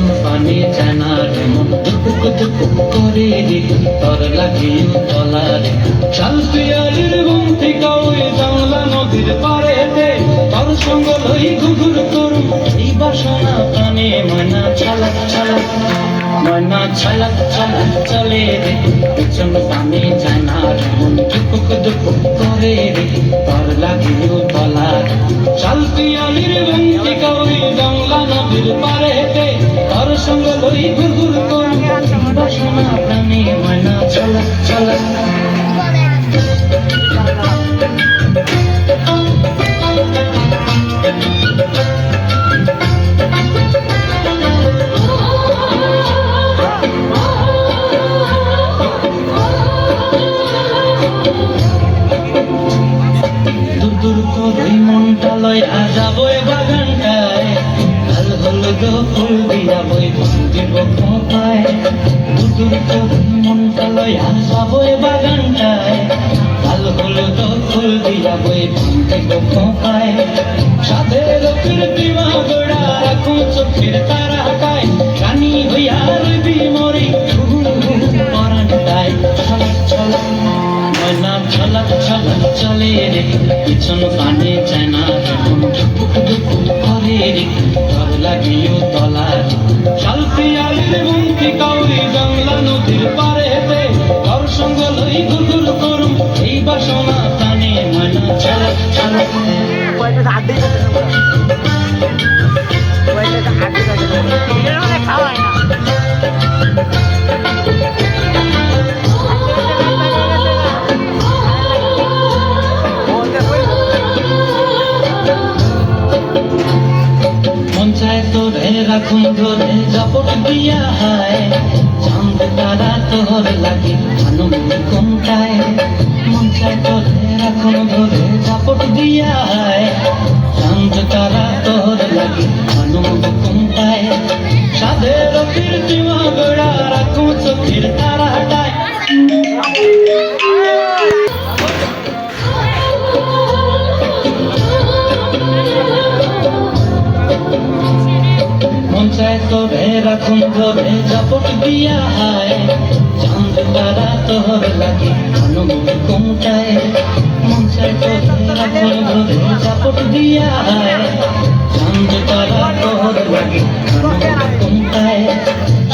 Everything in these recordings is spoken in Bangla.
পিছন পানি জানা রে মন দুপুক দুপুক করে রে তর লাগে তলা রে শাল পিয়ালির বন্তি কাউয়ে জানলা নদীর পারেতে তোর সঙ্গ লই ঘুঘুর করুম এই বাসনা প্রাণে ময়না ছালাক ছালাক ময়না ছালাক ছালাক চলে রে পিছন পানি জানা রে মন দুপুক দুপুক করে রে তর লাগে তলা রে শাল পিয়ালির বন্তি কাউয়ে জানলা নদীর পারেতে তোর সঙ্গ লই ঘুঘুর করুম এই বাসনা প্রাণে ময়না ছালাক ছালাক দূর করে মনটা লয়া যাবো বাগানটায় লাল হলুদ ফুল দিয়া বই দিব খোপায় দূর করে মনটা লয়া যাবো বাগানটায় লাল হলুদ ফুল দিয়া বই দিব খোপায় সাধের কীর্তিমা গোড়া রাখুন চোখের তারাটায় রানী হইয়া রবি মরি পরানটায় ছলক ছলক ময়না ছলক ছলক চলে রে পিছন পানে চায়না দুপুক দুপুক করে রে তর লাগিও তলা রে শাল পিয়ালির বন্তি কাউরি জানলা নদীর পারেতে তোর সঙ্গ লই ঘুঘুর করুম এই বাসনা প্রাণে ময়না ছলক ছলক রাখুন ধরে জাপট দিয়া হায় চাঁদ তারা তোর লাগে আনন্দ কোনটায় মন চায় তোরে রাখুন ধরে জাপট দিয়া হায় চাঁদ তারা তোর লাগে আনন্দ কোনটায় সাধের কীর্তিমা গোড়া রাখুন চোখের তারাটায় তোরে রাখুন ধরে জাপট দিয়া হায় চাঁদ তারা তোর লাগে আনন্দ কোনটায় মন চায় তোরে রাখুন ধরে জাপট দিয়া হায় চাঁদ তারা তোর লাগে আনন্দ কোনটায়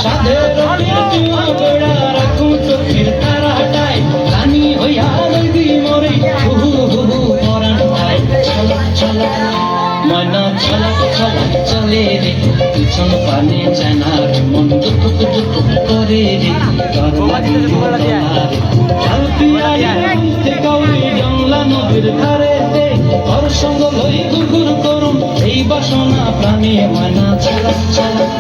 সাধের কীর্তিমা গোড়া রাখুন চোখের তারাটায় রানী হইয়া রবি মরে হুহু হুহু পরানটায় ছলক ছলক ময়না ছলক ছলক চলে রে পিছন পানে চায়না মন দুপুক দুপুক করে রে তর লাগে তলা রে শাল পিয়ালির বন্তি কাউরি জানলা নদীর ধারেতে তোর সঙ্গ লই ঘুঘুর করুম এই বাসনা প্রাণে ময়না ছলক ছলক